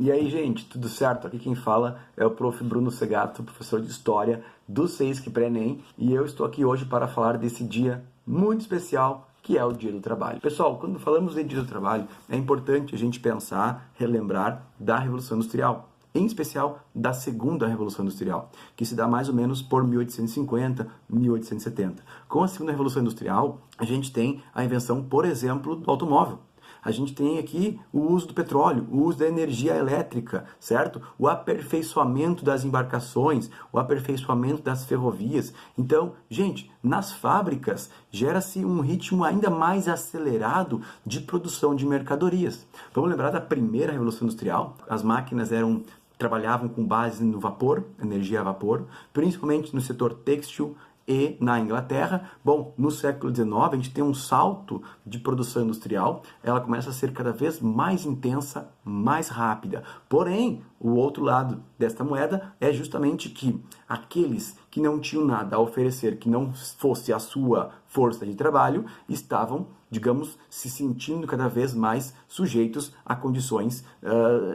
E aí, gente, tudo certo? Aqui quem fala é o Prof. Bruno Segato, professor de História do SESC Pré-ENEM, e eu estou aqui hoje para falar desse dia muito especial, que é o Dia do Trabalho. Pessoal, quando falamos de Dia do Trabalho, é importante a gente pensar, relembrar da Revolução Industrial, em especial da Segunda Revolução Industrial, que se dá mais ou menos por 1850, 1870. Com a Segunda Revolução Industrial, a gente tem a invenção, por exemplo, do automóvel. A gente tem aqui o uso do petróleo, o uso da energia elétrica, certo? O aperfeiçoamento das embarcações, o aperfeiçoamento das ferrovias. Então, gente, nas fábricas gera-se um ritmo ainda mais acelerado de produção de mercadorias. Vamos lembrar da primeira Revolução Industrial? As máquinas trabalhavam com base no vapor, energia a vapor, principalmente no setor têxtil e na Inglaterra. Bom, no século XIX a gente tem um salto de produção industrial, ela começa a ser cada vez mais intensa, mais rápida. Porém, o outro lado desta moeda é justamente que aqueles que não tinham nada a oferecer, que não fosse a sua força de trabalho, estavam, digamos, se sentindo cada vez mais sujeitos a condições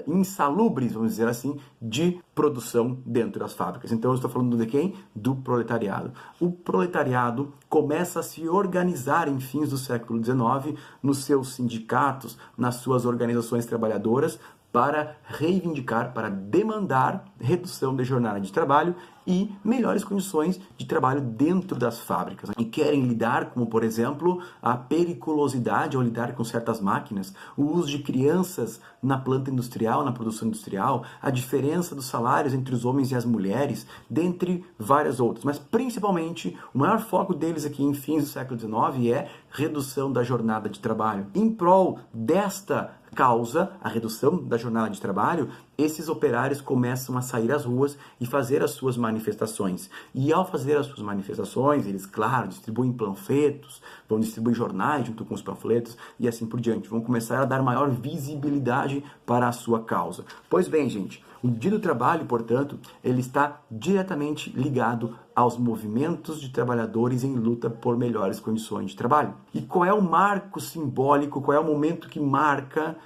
insalubres, vamos dizer assim, de produção dentro das fábricas. Então eu estou falando de quem? Do proletariado. O proletariado começa a se organizar em fins do século XIX nos seus sindicatos, nas suas organizações trabalhadoras, para reivindicar, para demandar redução da jornada de trabalho e melhores condições de trabalho dentro das fábricas. E querem lidar com, por exemplo, a periculosidade ao lidar com certas máquinas, o uso de crianças na planta industrial, na produção industrial, a diferença dos salários entre os homens e as mulheres, dentre várias outras. Mas, principalmente, o maior foco deles aqui em fins do século XIX é redução da jornada de trabalho. Em prol desta causa, a redução da jornada de trabalho, esses operários começam a sair às ruas e fazer as suas manifestações. E ao fazer as suas manifestações, eles, claro, distribuem panfletos, vão distribuir jornais junto com os panfletos e assim por diante. Vão começar a dar maior visibilidade para a sua causa. Pois bem, gente, o Dia do Trabalho, portanto, ele está diretamente ligado aos movimentos de trabalhadores em luta por melhores condições de trabalho. E qual é o marco simbólico, qual é o momento que marca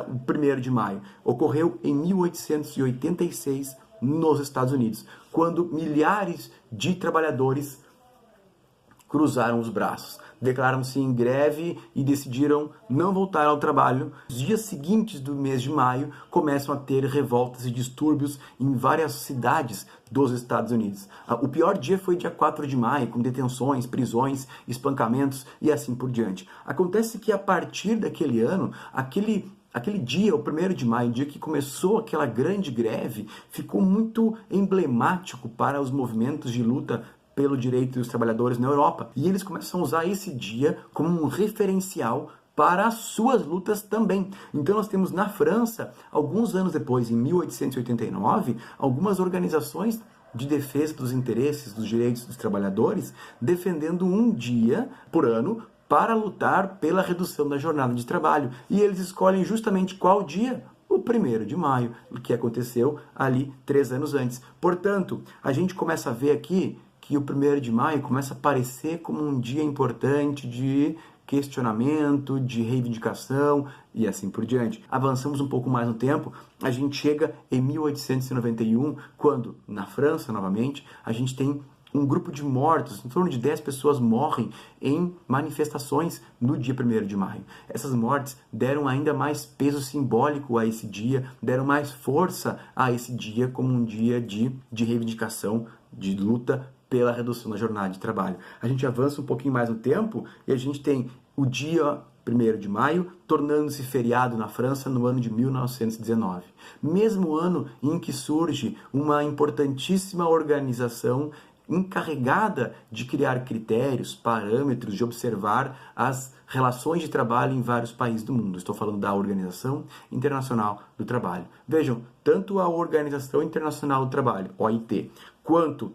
o 1º de maio? Ocorreu em 1886 nos Estados Unidos, quando milhares de trabalhadores cruzaram os braços, declararam-se em greve e decidiram não voltar ao trabalho. Os dias seguintes do mês de maio começam a ter revoltas e distúrbios em várias cidades dos Estados Unidos. O pior dia foi dia 4 de maio, com detenções, prisões, espancamentos e assim por diante. Acontece que a partir daquele ano, aquele dia, o 1º de maio, dia que começou aquela grande greve, ficou muito emblemático para os movimentos de luta pelo direito dos trabalhadores na Europa. E eles começam a usar esse dia como um referencial para as suas lutas também. Então nós temos na França, alguns anos depois, em 1889, algumas organizações de defesa dos interesses, dos direitos dos trabalhadores, defendendo um dia por ano para lutar pela redução da jornada de trabalho. E eles escolhem justamente qual dia? O 1º de maio, o que aconteceu ali 3 anos antes. Portanto, a gente começa a ver aqui que o 1º de maio começa a aparecer como um dia importante de questionamento, de reivindicação e assim por diante. Avançamos um pouco mais no tempo, a gente chega em 1891, quando, na França, novamente, a gente tem um grupo de mortos, em torno de 10 pessoas morrem em manifestações no dia 1º de maio. Essas mortes deram ainda mais peso simbólico a esse dia, deram mais força a esse dia como um dia de reivindicação, de luta pela redução da jornada de trabalho. A gente avança um pouquinho mais no tempo e a gente tem o dia 1º de maio tornando-se feriado na França no ano de 1919. Mesmo ano em que surge uma importantíssima organização encarregada de criar critérios, parâmetros, de observar as relações de trabalho em vários países do mundo. Estou falando da Organização Internacional do Trabalho. Vejam, tanto a Organização Internacional do Trabalho, OIT, quanto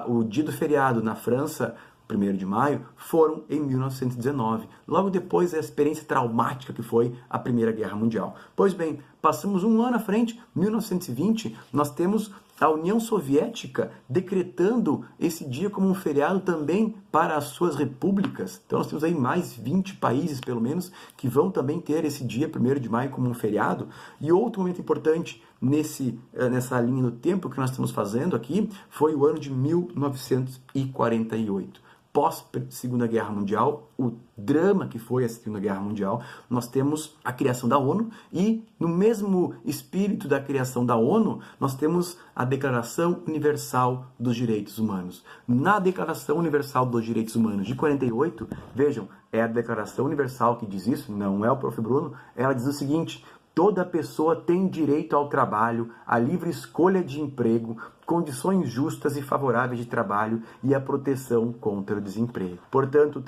o dia do feriado na França, 1º de maio, foram em 1919, logo depois da experiência traumática que foi a Primeira Guerra Mundial. Pois bem, passamos um ano à frente, 1920, nós temos a União Soviética decretando esse dia como um feriado também para as suas repúblicas. Então nós temos aí mais 20 países, pelo menos, que vão também ter esse dia 1º de maio como um feriado. E outro momento importante nessa linha do tempo que nós estamos fazendo aqui foi o ano de 1948. Pós-Segunda Guerra Mundial, o drama que foi a Segunda Guerra Mundial, nós temos a criação da ONU e, no mesmo espírito da criação da ONU, nós temos a Declaração Universal dos Direitos Humanos. Na Declaração Universal dos Direitos Humanos de 48, vejam, é a Declaração Universal que diz isso, não é o Prof. Bruno, ela diz o seguinte: toda pessoa tem direito ao trabalho, à livre escolha de emprego, condições justas e favoráveis de trabalho e a proteção contra o desemprego. Portanto,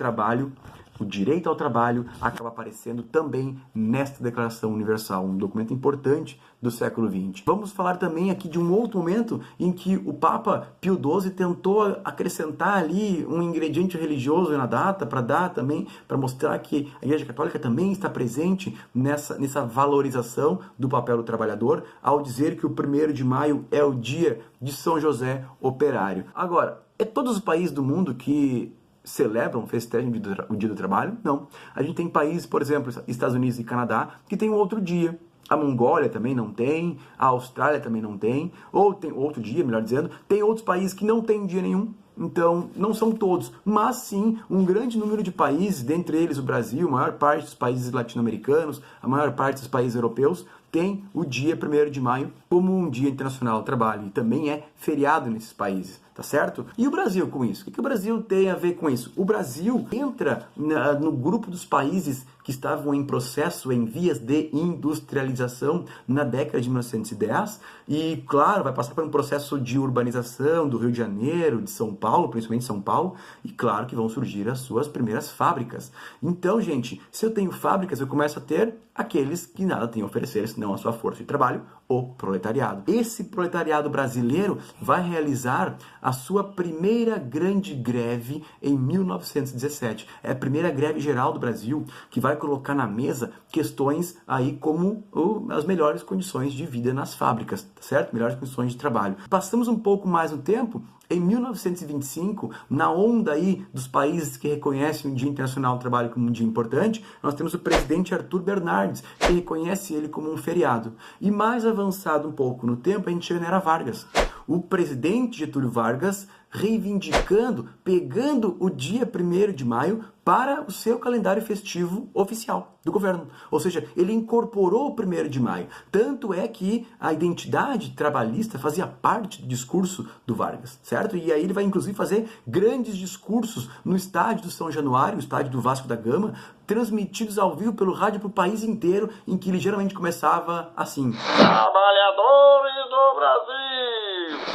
o direito ao trabalho acaba aparecendo também nesta Declaração Universal, um documento importante do século XX. Vamos falar também aqui de um outro momento em que o Papa Pio XII tentou acrescentar ali um ingrediente religioso na data, para mostrar que a Igreja Católica também está presente nessa valorização do papel do trabalhador, ao dizer que o 1º de maio é o dia de São José Operário. Agora, é todos os países do mundo que celebram, festejam o Dia do Trabalho? Não. A gente tem países, por exemplo, Estados Unidos e Canadá, que tem um outro dia. A Mongólia também não tem, a Austrália também não tem, ou tem outro dia, melhor dizendo. Tem outros países que não têm dia nenhum. Então, não são todos, mas sim um grande número de países, dentre eles o Brasil, a maior parte dos países latino-americanos, a maior parte dos países europeus, tem o dia 1º de maio como um dia internacional do trabalho e também é feriado nesses países, tá certo? E o Brasil com isso? O que o Brasil tem a ver com isso? O Brasil entra no grupo dos países que estavam em processo, em vias de industrialização na década de 1910 e, claro, vai passar por um processo de urbanização do Rio de Janeiro, de São Paulo, principalmente São Paulo, e claro que vão surgir as suas primeiras fábricas. Então, gente, se eu tenho fábricas, eu começo a ter aqueles que nada têm a oferecer, senão a sua força de trabalho, o proletariado. Esse proletariado brasileiro vai realizar a sua primeira grande greve em 1917. É a primeira greve geral do Brasil que vai colocar na mesa questões aí como as melhores condições de vida nas fábricas, tá certo? Melhores condições de trabalho. Passamos um pouco mais no tempo. Em 1925, na onda aí dos países que reconhecem o Dia Internacional do Trabalho como um dia importante, nós temos o presidente Arthur Bernardes, que reconhece ele como um feriado. E mais avançado um pouco no tempo, a gente chega na Era Vargas. O presidente Getúlio Vargas reivindicando, pegando o dia 1º de maio para o seu calendário festivo oficial do governo. Ou seja, ele incorporou o 1º de maio. Tanto é que a identidade trabalhista fazia parte do discurso do Vargas, certo? E aí ele vai inclusive fazer grandes discursos no estádio do São Januário, o estádio do Vasco da Gama, transmitidos ao vivo pelo rádio para o país inteiro, em que ele geralmente começava assim: trabalhadores do Brasil!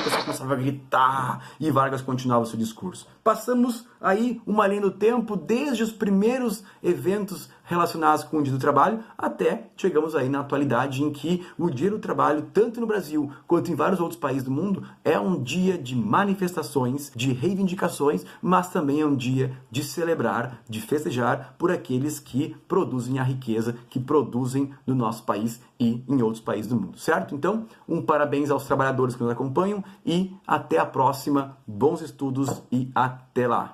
Você começava a gritar e Vargas continuava o seu discurso. Passamos aí uma linha do tempo desde os primeiros eventos relacionados com o Dia do Trabalho até chegamos aí na atualidade em que o Dia do Trabalho, tanto no Brasil quanto em vários outros países do mundo, é um dia de manifestações, de reivindicações, mas também é um dia de celebrar, de festejar por aqueles que produzem a riqueza, que produzem no nosso país e em outros países do mundo, certo? Então, um parabéns aos trabalhadores que nos acompanham e até a próxima. Bons estudos e até lá!